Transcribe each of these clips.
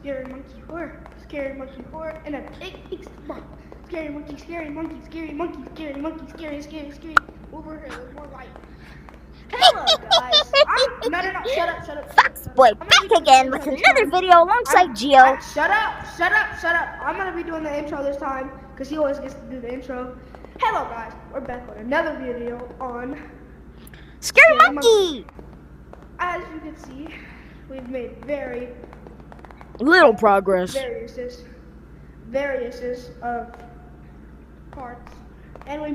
scary monkey horror, and a scary monkey, scary monkey, scary monkey, scary monkey, scary. Over here, there's more light. Hello, guys. No, shut up. Fox Boy back again with another video alongside Geo. Shut up. I'm gonna be doing the intro this time because he always gets to do the intro. Hello, guys. We're back with another video on Scary Monkey. As you can see, we've made very little progress. Various of parts, and we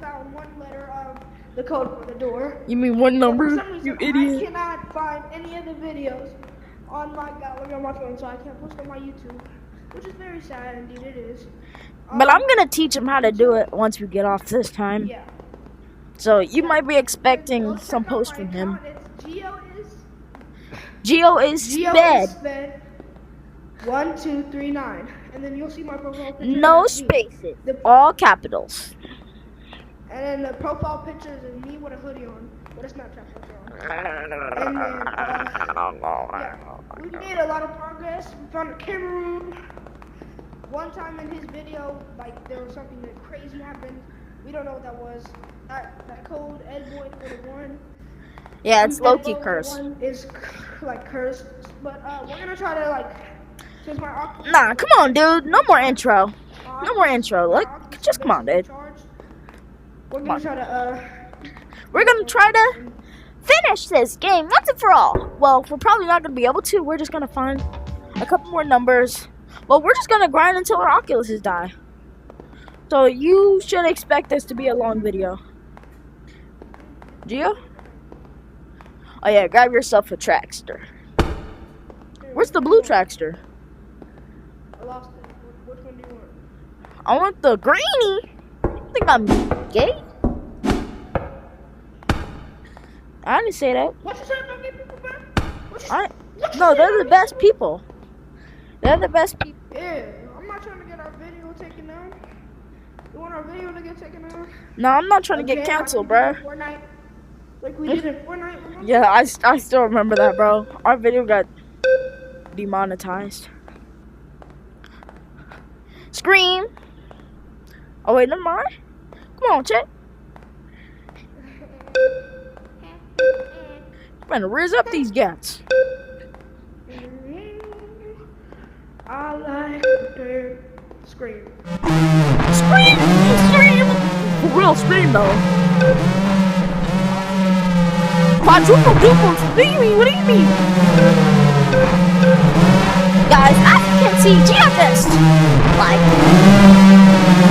found one letter of the code for the door. You mean one number? For some reason, You idiot. I cannot find any of the videos on my phone, so I can't post on my YouTube, which is very sad. Indeed, it is. But I'm gonna teach him how to do it once we get off this time. Yeah. So you might be expecting some post from him. It's Geo is sped. 1239, and then you'll see my profile picture. No spaces. All capitals. And then the profile picture is me with a hoodie on, with a Snapchat filter on. And then, we made a lot of progress. We found a camera room. One time in his video, like, there was something that crazy happened. We don't know what that was. That code, EdBoy41. Yeah, it's low-key cursed. Is, like, cursed. But, we're gonna try to, like, since my Oculus... Nah, come on, dude. No more intro. No more intro. Look, just come on, dude. We're gonna try to finish this game once and for all. Well, we're probably not gonna be able to. We're just gonna find a couple more numbers. Well, we're just gonna grind until our Oculuses die. So you should expect this to be a long video. Geo? Oh yeah, grab yourself a Trackster. Where's the blue Trackster? I lost it. Which one do you want? I want the greenie. I think I'm gay. I didn't say that. What you say about gay people, man? No, they're the best people. They're the best people. Yeah, I'm not trying to get our video taken down. You want our video to get taken down? No, I'm not trying to get canceled, bro. Fortnite, like we did in Fortnite. Remember? Yeah, I still remember that, bro. Our video got demonetized. Scream. Oh wait, never mind. Come on, check. I'm gonna raise up these gats. I like to scream. Scream! Scream! For real, scream though. Quadruple duple screaming, what do you mean? Guys, as you can see, Geo just, like,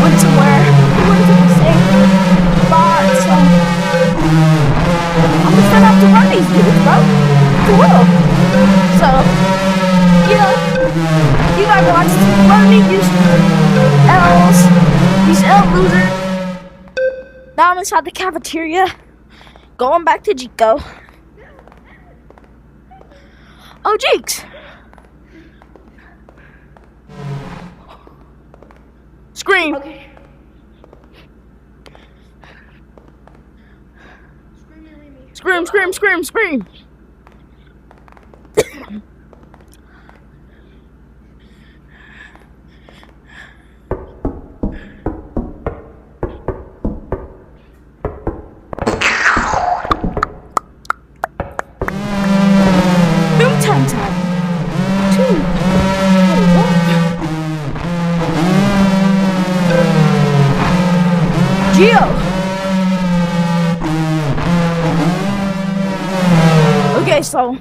went somewhere. He wanted to be safe. But, so, I'm just gonna have to run these dudes, bro. For real. So, you guys watch running these L's. These L losers. Now I'm inside the cafeteria. Going back to Chico. Oh, Jeeks. Scream. Okay. Scream, scream, scream, scream. Time. 2. Geo. Okay, so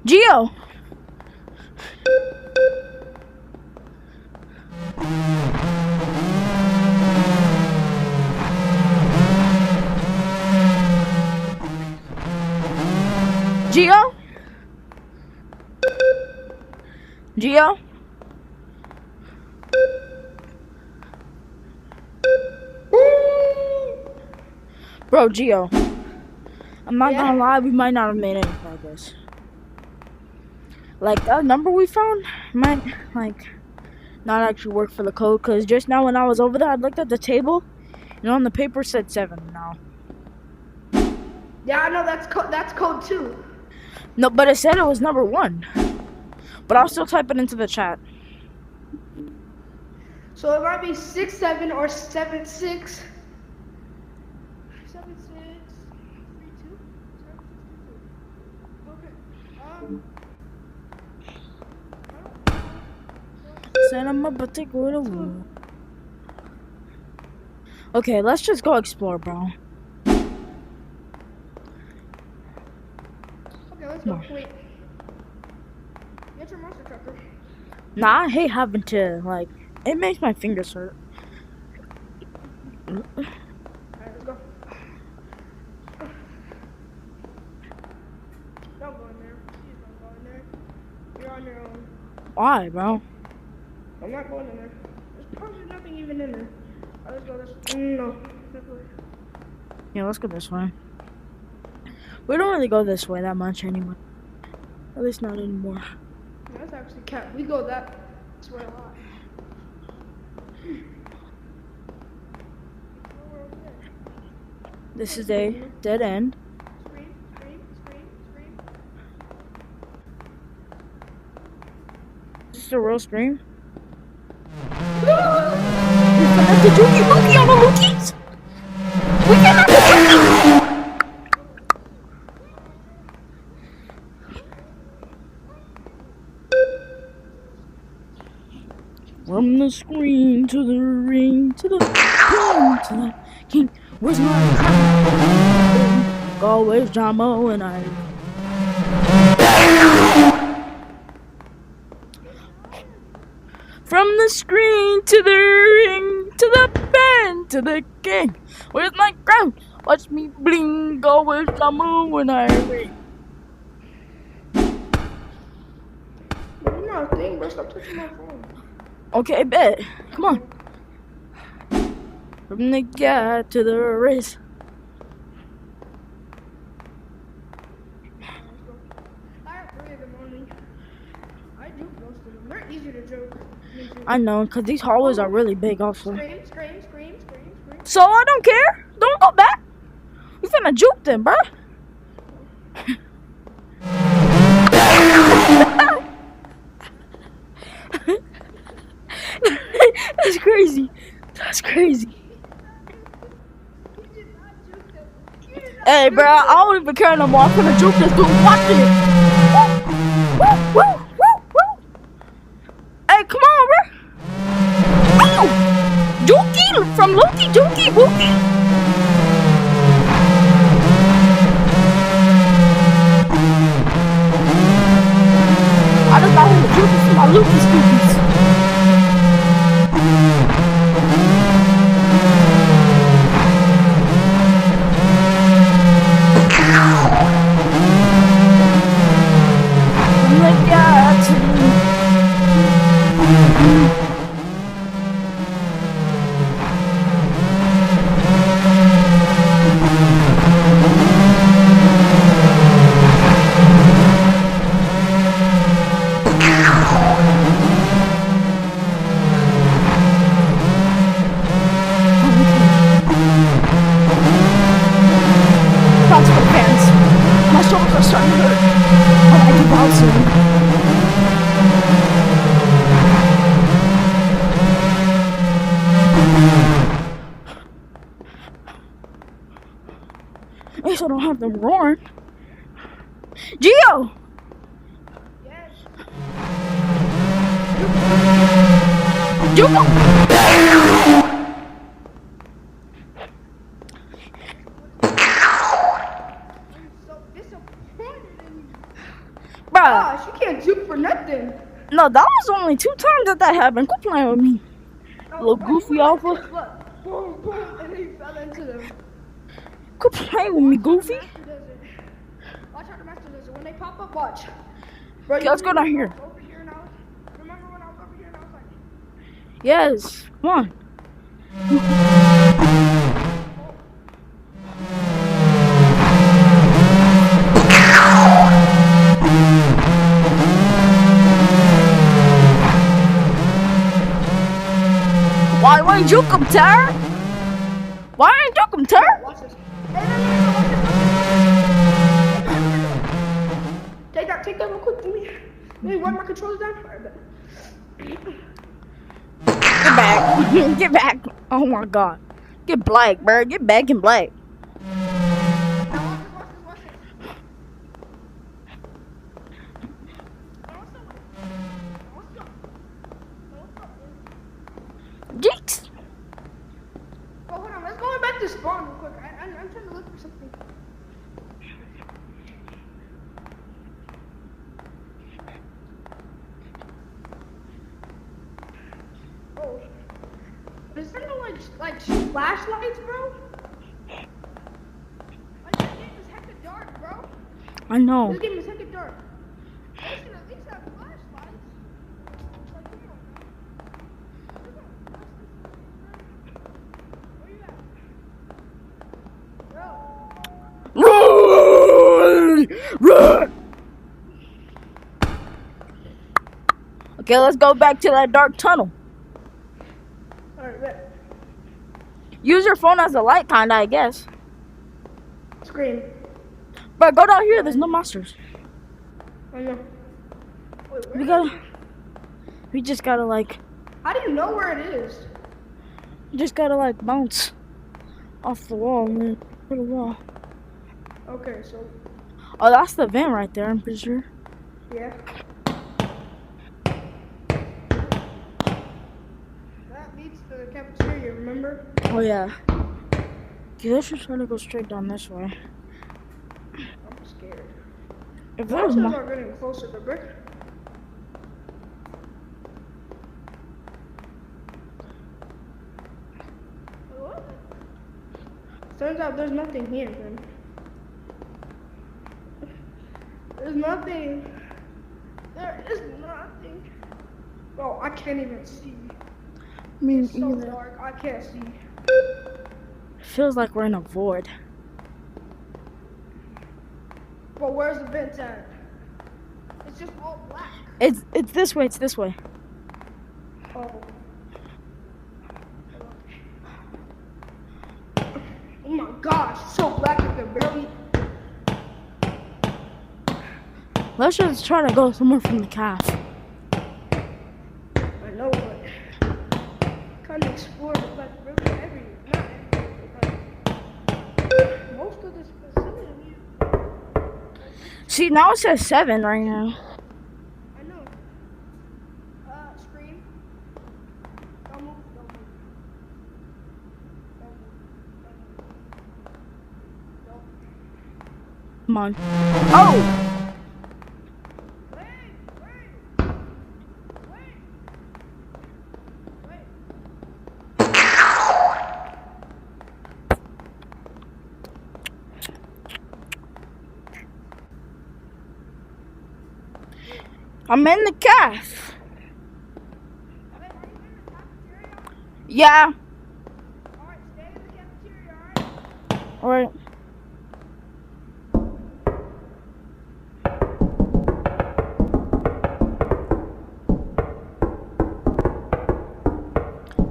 Geo. Geo? Geo? Bro, Geo. I'm not gonna lie, we might not have made any progress. Like, that number we found might, like, not actually work for the code. Cause just now when I was over there, I looked at the table, and on the paper said 7 now. Yeah, I know that's code 2. No, but it said it was number 1. But I'll still type it into the chat. So it might be 6 7 or 7 6. 7 6 3 2. Okay. Said I'm about to go to war. Okay, let's just go explore, bro. Okay, let's go. Wait. Get your monster trucker. Nah, I hate having to, like, it makes my fingers hurt. Alright, let's go. Don't go in there. Please don't go in there. You're on your own. Why, bro? I'm not going in there. There's probably nothing even in there. Alright, let's go this. No. Yeah, let's go this way. We don't really go this way that much anyway. At least not anymore. That's actually cat. We go that way a lot. This is a dead end. Scream, scream, scream, scream. Is this a real scream? That's the Dookie Monkey on the Lookies! We cannot do that! From the screen to the ring to the king to the king. Where's my crown? Always drama when I. From the screen to the ring to the band to the king. Where's my crown? Watch me bling. Always drama when I ring. You're not a thing, bro. Stop touching my phone. Okay, bet. Come on. From the guy to the race. I have 3 of them only. I juke most of them. They're easy to juke. I know, because these hallways are really big also. Scream, scream, scream, scream, scream. So I don't care. Don't go back. We finna juke them, bruh. That's crazy. That's crazy. Hey, bro, I don't even care no more. I'm gonna juke this dude. Watch it. Woo, woo, woo, woo. Hey, come on, bro. Oh, Dookie from Lookie Dookie Wookie. I just got him to juke from my Lookie Scoopies. My shoulders are starting to hurt. I might give out soon. At least I don't have them roaring. Gio! Yes. Juco! Bruh. Gosh, you can't juke for nothing. No, that was only 2 times that happened. Quit playing with me. Little goofy alpha. Look, boom, boom, and he fell into them. Quit playing with me, goofy. Master does it. Watch how the master does it. When they pop up, watch. Bro, Okay, let's go down here. Over here now. Remember when I was over here and I was like, Yes, come on. ain't you come turn? Why ain't you come turn? Watch this. No. Take that real quick. Let me run my controllers down. Alright, bet. Get back. Get back. Oh my god. Get black, bro. Get back in black. Now watch this. Jinx. Oh, hold on. Let's go back to spawn real quick. I'm trying to look for something. Oh. Is there no like flashlights, bro? Like, this game is hecka dark, bro. I know. This game is hecka dark. They should at least have flashlights. Like, come on. Where you at? Bro. Run! Okay, let's go back to that dark tunnel. Alright, bet. Use your phone as a light, kinda, I guess. Scream. But go down here. There's no monsters. I know. Wait, where We is gotta. it? We just gotta like. How do you know where it is? You just gotta like bounce off the wall and then hit the wall. Okay, so Oh, that's the vent right there. I'm pretty sure. yeah. That leads to the cafeteria, remember? Oh yeah. Okay, let's just try to go straight down this way. I'm scared. If there's Monsters mo- are getting closer to brick. What? Turns out there's nothing here, man. There's nothing. There is nothing. Bro, I can't even see. me It's so either. dark, I can't see. Feels like we're in a void. But where's the vent at? It's just all black. It's this way. It's this way. Oh. Oh my gosh, it's so black I can barely. Let's just try to go somewhere from the calf. I know, but kind of explore like really everywhere. Not everywhere, but most of this facility. See, now it says 7 right now. I know. Scream. Don't move. Don't move. Don't move. Don't move. Come on. Oh! Wait. I'm in the calf. Wait, are you in the cafeteria? Yeah. Alright, stay in the cafeteria, alright? Alright.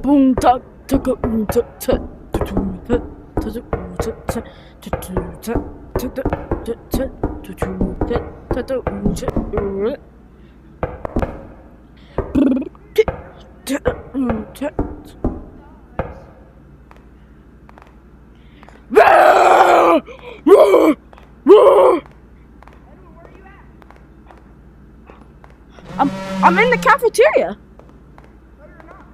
Boom, tuck, tuck, boom, tuck, tuck, Edward, where are you at? I'm in the cafeteria. No, you're not.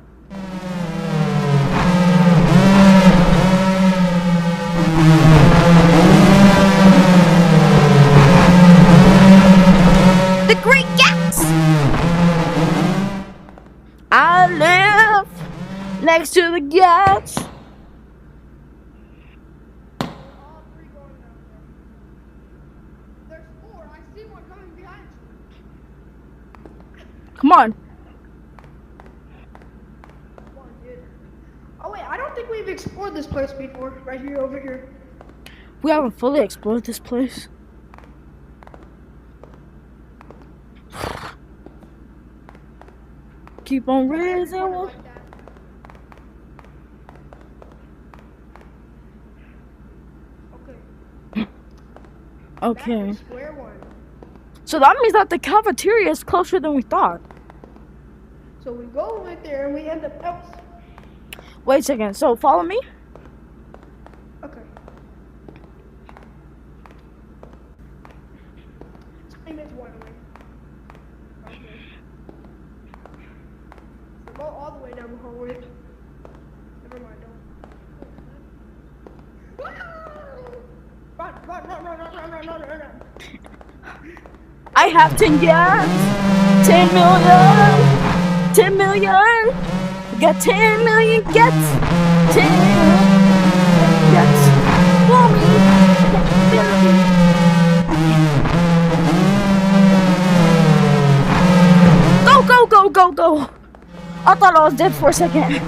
The Great Gaps. I live next to the gaps. We're all three going down there. There's four. I see one coming behind you. Come on. One, dude. Oh wait, I don't think we've explored this place before. Right here, over here. We haven't fully explored this place. Keep on raising. Like that. Okay. Back to square one. So that means that the cafeteria is closer than we thought. So we go over there and we end up else. Wait a second. So follow me. Okay. Time is one way. Okay. So go all the way down the hallway. Never mind, don't. Run. I have 10 years. 10 million. 10 million. Got 10 million gets. 10 gets. For me. Go. I thought I was dead for a second.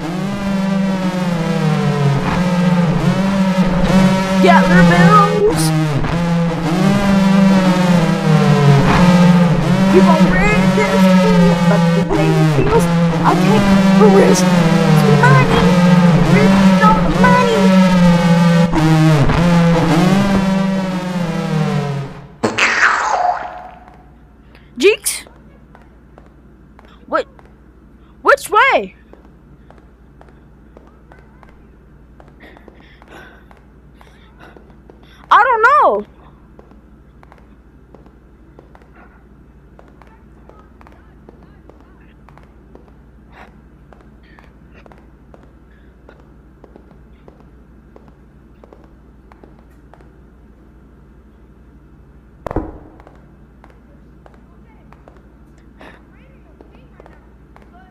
Get your bills. Keep on reading this, but the way it feels, I take the risk. It's money. Risk on the money. Jeeks? What? Which way? I don't know.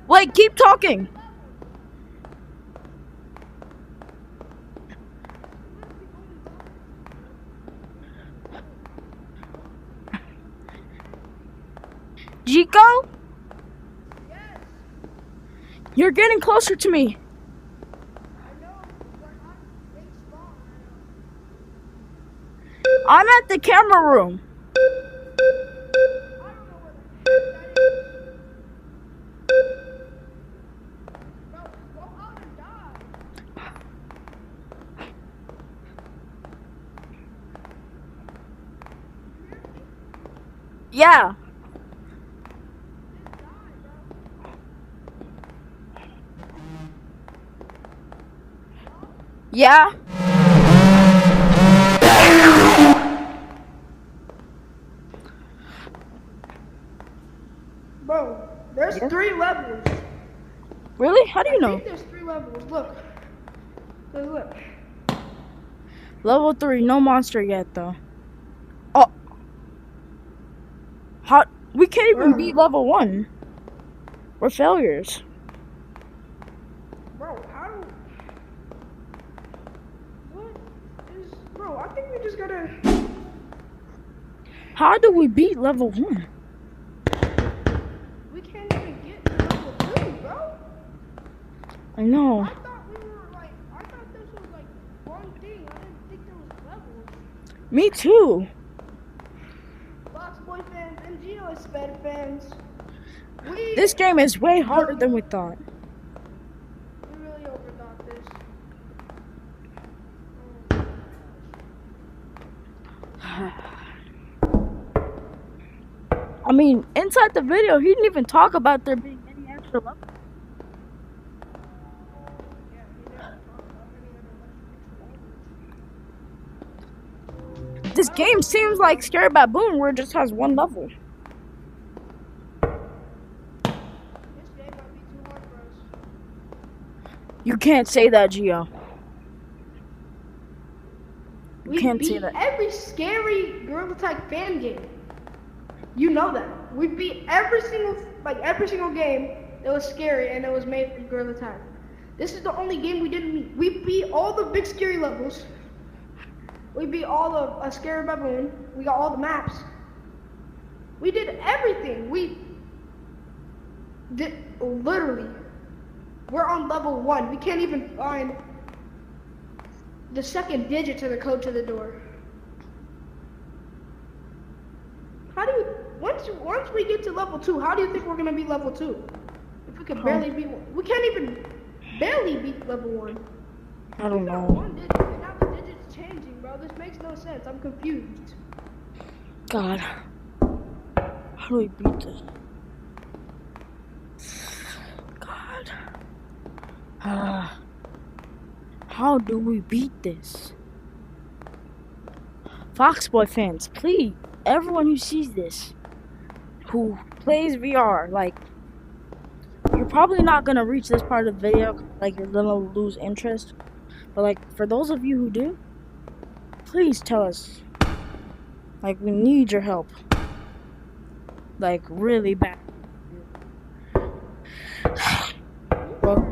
Wait, keep talking. Chico? Yes. You're getting closer to me. I know, but I'm big spawn. I'm at the camera room. I don't know where the heck that is. Bro, go out and die. Yeah. Just die, bro. Yeah. Bro, there's Yeah. 3 levels. Really? How do you I know? think there's 3 levels. Look. Look. Level 3, no monster yet though. Oh. How? We can't even Bro. beat level 1. We're failures. Bro, how? What is? Bro, I think we just gotta. How do we beat level 1? We can't even get to level 2, bro. I know. I thought we were like. I thought this was like one thing. I didn't think there was levels. Me too. Box Boy fans and Geo Sped fans. We This game is way harder than we thought. really overthought this. I mean, inside the video, he didn't even talk about there being any extra levels. Yeah, he didn't talk about any other levels. This game seems like Scary Baboon, where it just has 1 level. This game might be too hard for us. You can't say that, Gio. You We can't beat say that. every scary Gorilla Tag fan game. You know that. We beat every single game that was scary and it was made from Gorilla Tag. This is the only game we didn't beat. We beat all the big scary levels. We beat all of a Scary Baboon. We got all the maps. We did everything. We did literally. We're on level 1. We can't even find the second digit to the code to the door. How do you once we get to level 2? How do you think we're gonna beat level 2? If we could barely beat one, we can't even barely beat level 1. I don't We got know. 1 digit, and now the digit's changing, bro. This makes no sense. I'm confused. God. How do we beat this? God. How do we beat this? Foxboy fans, please, everyone who sees this, who plays VR, like, you're probably not gonna reach this part of the video, like, you're gonna lose interest. But, like, for those of you who do, please tell us. Like, we need your help. Like, really bad. Well,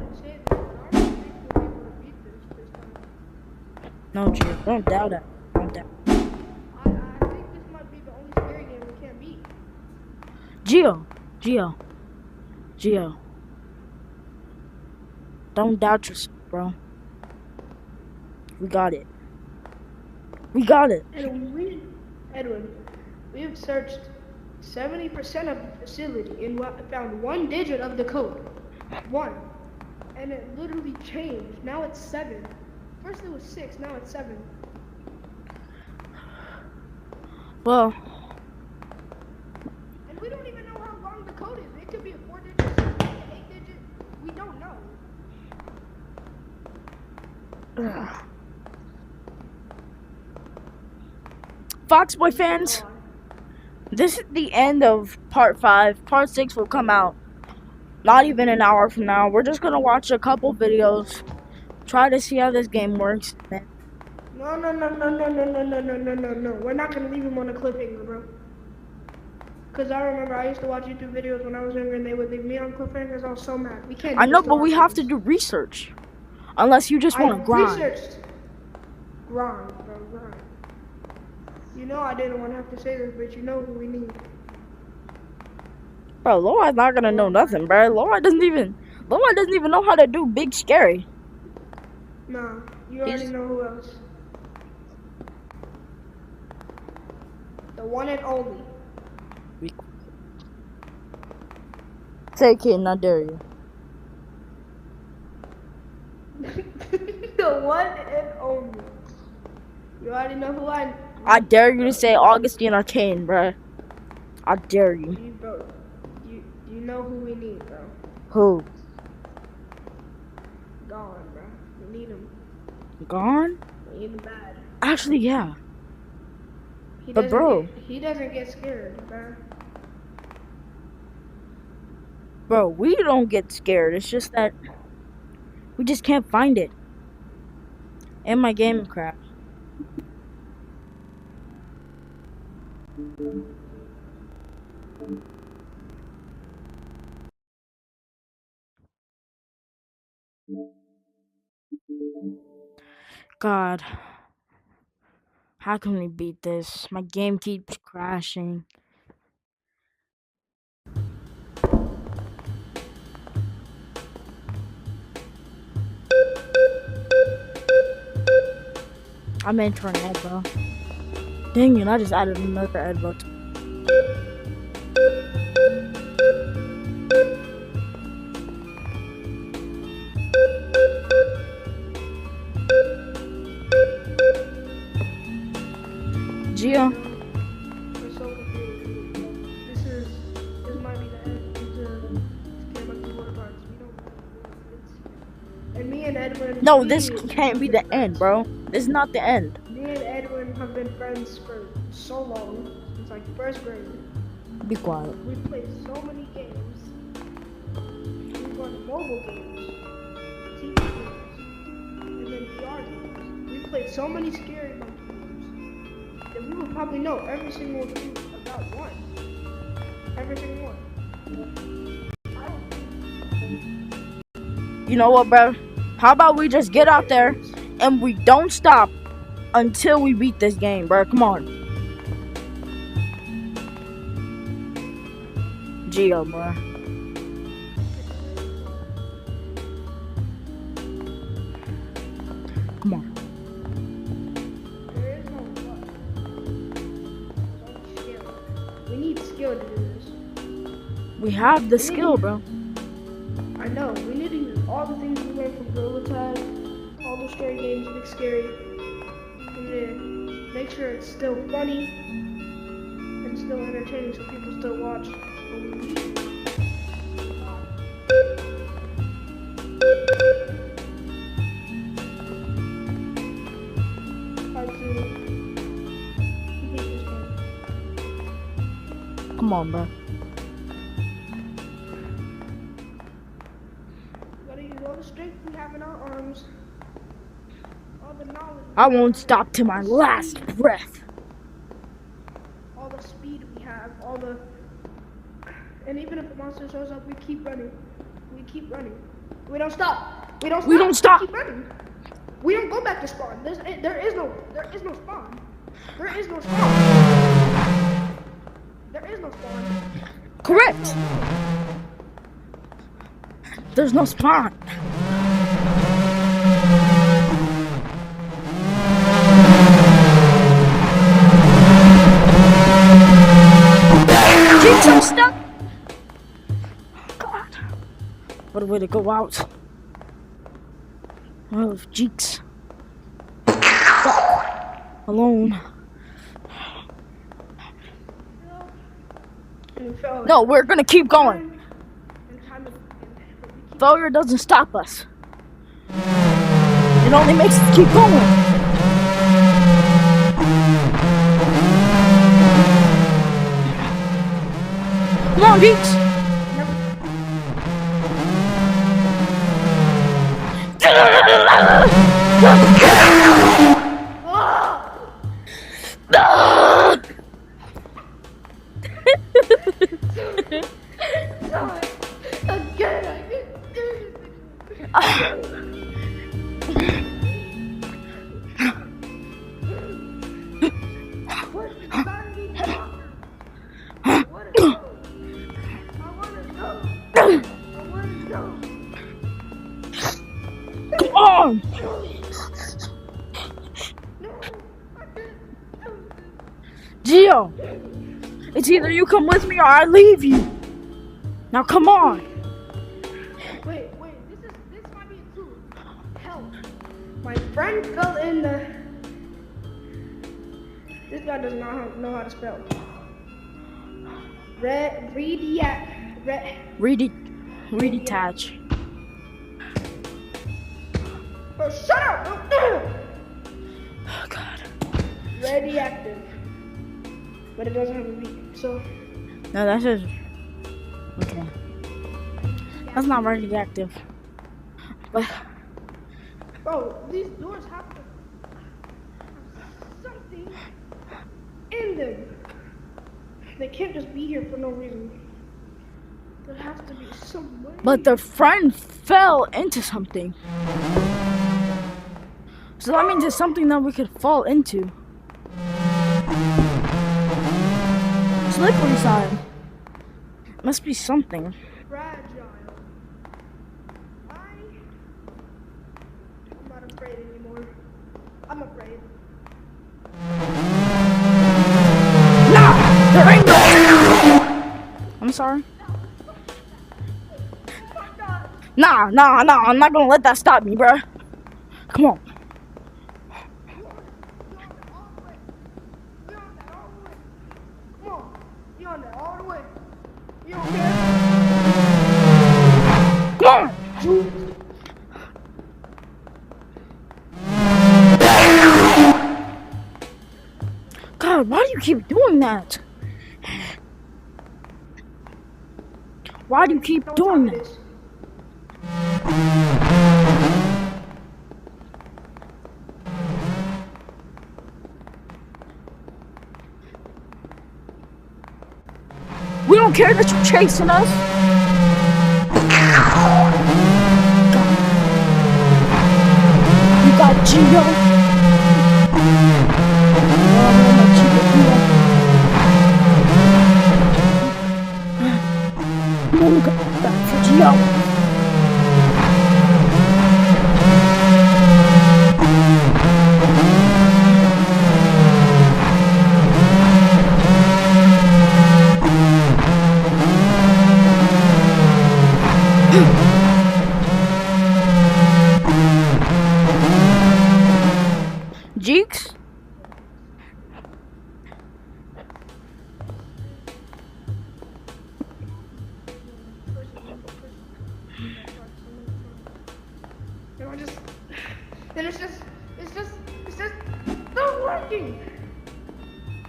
no, Gio, don't doubt it. Don't doubt it. I think this might be the only scary game we can't beat. Gio. Don't doubt yourself, bro. We got it. Edwin, we have searched 70% of the facility and found one digit of the code. 1. And it literally changed. Now it's 7. First it was 6, now it's 7. Well, and we don't even know how long the code is. It could be a 4-digit, 8-digit. We don't know. Foxboy fans, this is the end of part 5. Part 6 will come out not even an hour from now. We're just gonna watch a couple videos, try to see how this game works. No. We're not gonna leave him on a cliffhanger, bro. Cause I remember I used to watch YouTube videos when I was younger and they would leave me on cliffhangers. I was so mad. We can't. I know, but we have to do research. Unless you just want to grind. Researched. Grind. You know I didn't want to have to say this, but you know who we need. Bro, Laura's not gonna know nothing, bro. Laura doesn't even know how to do Big Scary. Nah, you already know who else. The one and only. Take it, I dare you. The one and only. You already know who I dare you to say Augustine Arcane, bro. I dare you. You know who we need, bro. Who? Gone, bro. We need him. Gone? We need him bad. Actually, yeah. He doesn't get scared, bro. Bro, we don't get scared. It's just that we just can't find it. And my game crap. God. How can we beat this? My game keeps crashing. I'm entering ad, bro. Dang it, I just added another ad button. Gio. We're so confused. This might be the end to Scare Monkey Water Parks. We don't know. And me and Edwin. No, this can't be the end, bro. This is not the end. Me and Edwin have been friends for so long, since like first grade. Be quiet. We've played so many games. We've run mobile games, TV games, and then VR games. We've played so many Scary Monkey games that we would probably know every single thing about one. Every single one. You know what, bro? How about we just get out there and we don't stop until we beat this game, bro? Come on. Gio, bro. Come on. There is no luck. There's only skill. We need skill to do this. We have the skill, bro. I know. We need to use all the things we learned from Gorilla Tag, all the scary games, Big Scary. We need to make sure it's still funny. still entertaining, so people still watch. Hard to complete this game. Come on, bro. We gotta use all the strength we have in our arms, all the knowledge, I won't stop to my last breath. all the speed we have, all the. And even if the monster shows up, we keep running. We keep running. We don't stop. We don't stop. We don't stop. We keep running. We don't go back to spawn. There is no spawn. There is no spawn. There is no spawn. Correct. There's no spawn. Jinx, I'm stuck. God. What a way to go out. Oh, Jinx. Alone. And we fell. No, we're gonna keep going. And time is- but we keep- Failure doesn't stop us. It only makes us keep going. Come on, Jinx. Again, what is What is I wanna go. Come on. No, I can't. Gio, it's either you come with me or I leave you. Now come on. Wait, this might be a clue. Help. My friend fell in the. This guy does not know how to spell. Redetach. Oh, shut up! Oh God. Radioactive. But it doesn't have a V, so. No, that's just okay. That's not radioactive. But Bro, these doors have to have something in them. They can't just be here for no reason. There has to be some way. but the friend fell into something. So that means it's something that we could fall into. Slippery side. Must be something. Fragile. I'm not afraid anymore. I'm afraid. Nah, there ain't no. I'm sorry. Nah, I'm not gonna let that stop me, bruh. Come on. You're on that all the way. You don't care? Come on. God, why do you keep doing that? Why do you keep doing that? We don't care that you're chasing us. You got Gio. We got back for Gio. Jeeks? Then it's just not working.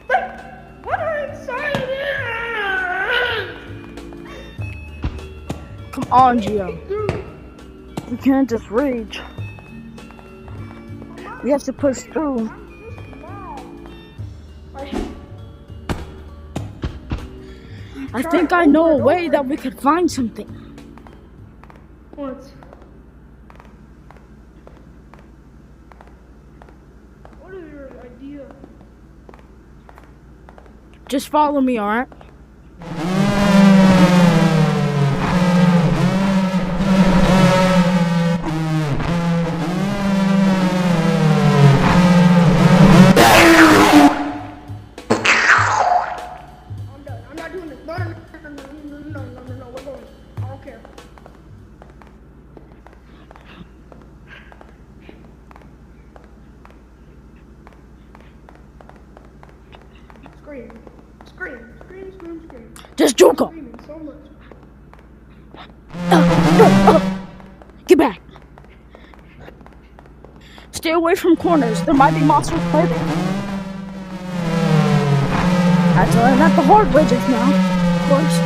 Like, what are inside it? Come on, Gio. We can't just rage. We have to push through. I think I know a way that we could find something. What? What is your idea? Just follow me, alright? I'm not doing this. No, we're going. I don't care. Scream. Just joke up. Screaming so much. Get back. Stay away from corners. There might be monsters lurking. I had to learn that the hard way just now, of course.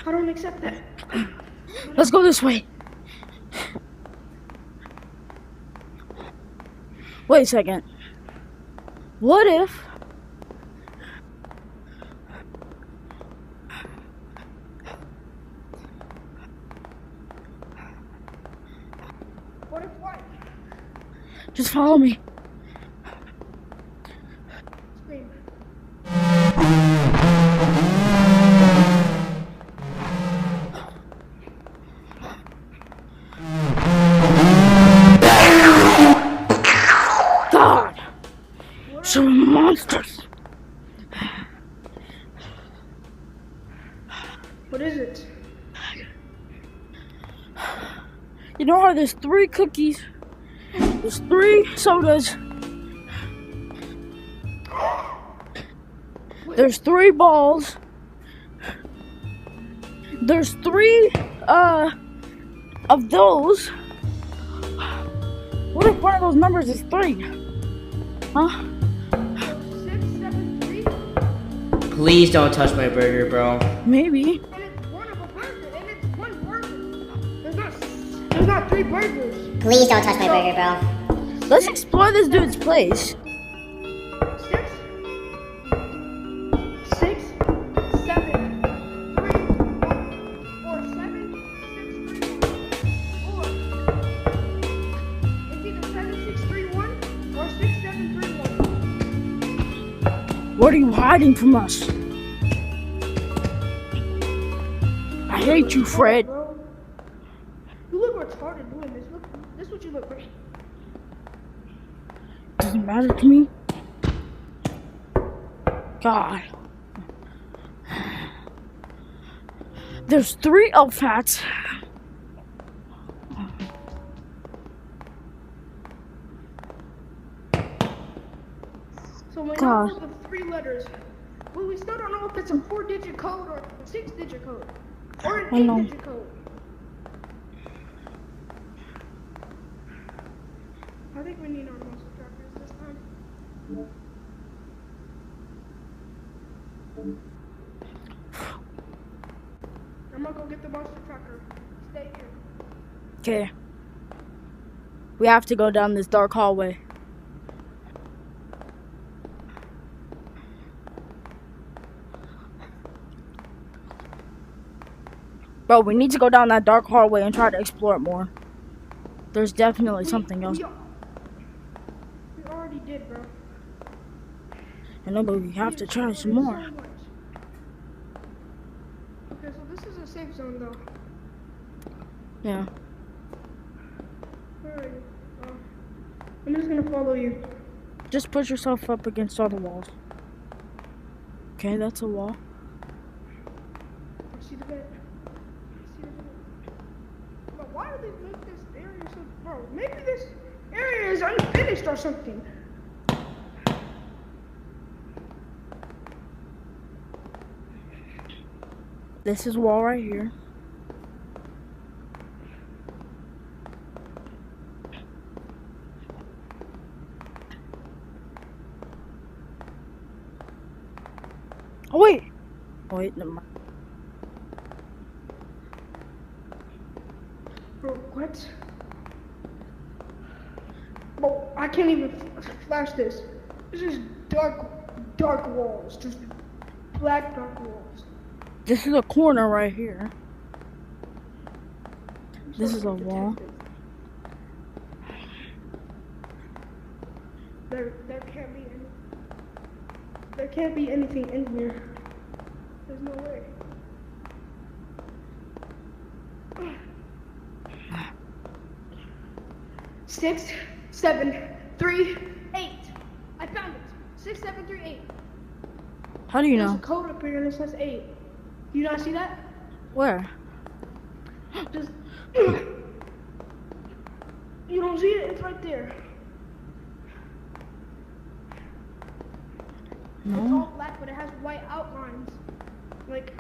I don't accept that. Let's go this way. Wait a second. What if... What if what? Just follow me. Scream. God! Some monsters! What is it? You know how there's 3 cookies, there's 3 sodas, there's 3 balls, there's 3 of those. What if one of those numbers is 3? Huh? 6, 7, 3. Please don't touch my burger, bro. Maybe. And it's one of a burger, and it's one burger. There's not 3 burgers. Please don't touch my burger, bro. Let's explore this dude's place. 6, 6, 7, 3, 1, or 7, 6, 3, 1, or it's either 7, 6, 3, 1, or 6, 7, 3, 1. What are you hiding from us? I hate you, Fred. Bro, you look retarded doing this. Look, this is what you look like. Doesn't matter to me. God. There's 3 elf hats. So we God. know the 3 letters, but we still don't know if it's a 4-digit code or a 6-digit code or an I know. 8-digit code. I think we need our muscle trackers this time. I'm gonna go get the monster trucker. Stay here. Okay. We have to go down this dark hallway. Bro, we need to go down that dark hallway and try to explore it more. There's definitely something else. We already did, bro. I know, but we have to try some So more. much. Okay, so this is a safe zone, though. Yeah. Where are you? I'm just gonna follow you. Just put yourself up against all the walls. Okay, that's a wall. I see the bed. I see the bed. But why do they make this area so... Bro, maybe this area is unfinished or something. This is wall right here. Oh wait! Oh wait, never mind. Bro, what? Bro, I can't even flash this. This is dark walls. Just black dark walls. This is a corner right here. This is a wall. There can't be anything in here. There's no way. Six, 7, 3, 8. I found it. 6, 7, 3, 8. How do you There's a know? code up here and it says 8. You not see that? Where? Just you don't see it? It's right there. It's No. all black, but it has white outlines. Like,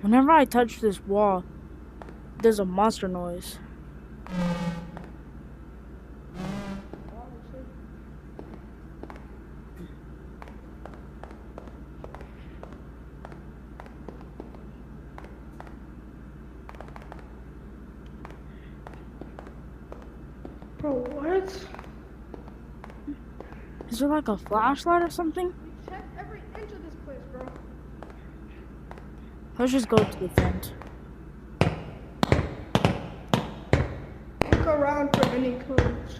Whenever I touch this wall, there's a monster noise. bro, what? Is there like a flashlight or something? We checked every inch of this place, bro. Let's just go to the vent. Look around for any clues.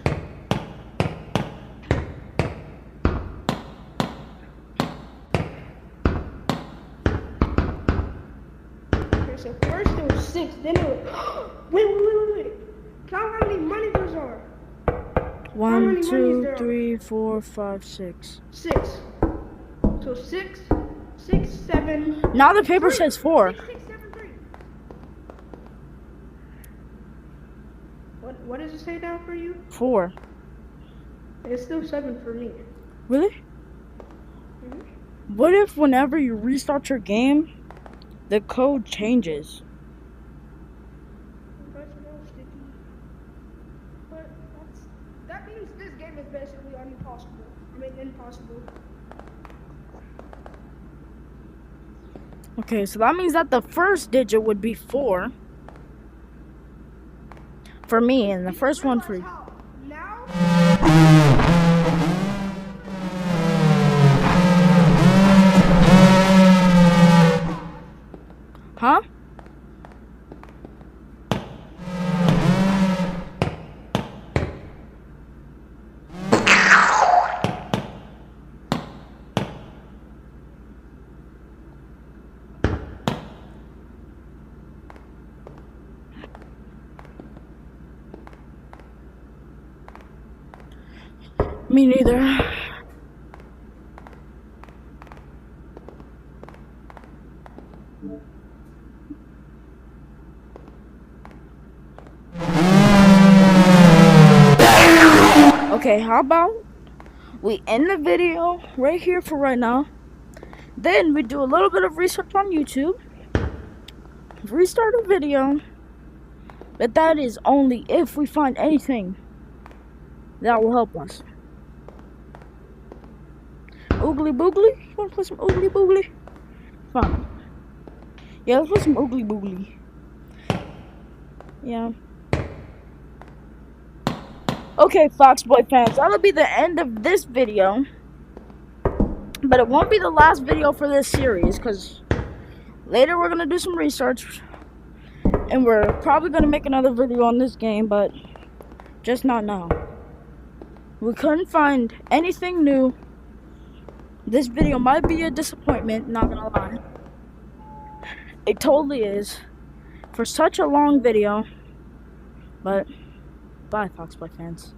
Okay, so first it was 6, then it was... Wait. Count how many money those are. One, many two, monies there are? 3, 4, 5, 6. 6. So 6, 7... Now the paper says 4. 6, 7, 3. What does it say now for you? 4. It's still 7 for me. Really? Mhm. What if whenever you restart your game, the code changes? That's a little sticky. But that means this game is basically impossible. Impossible. Okay, so that means that the first digit would be 4 for me, and the first one for you. Now? Huh? Me neither. Okay, how about we end the video right here for right now. Then we do a little bit of research on YouTube. Restart a video. But that is only if we find anything. That will help us. Oogly boogly? You wanna play some oogly boogly? Fine. Yeah, let's play some oogly boogly. Yeah. Okay, Foxboy fans, that'll be the end of this video. But it won't be the last video for this series, because later we're going to do some research. And we're probably going to make another video on this game, but just not now. We couldn't find anything new. This video might be a disappointment, not going to lie. It totally is. For such a long video. But, bye, Foxboy fans.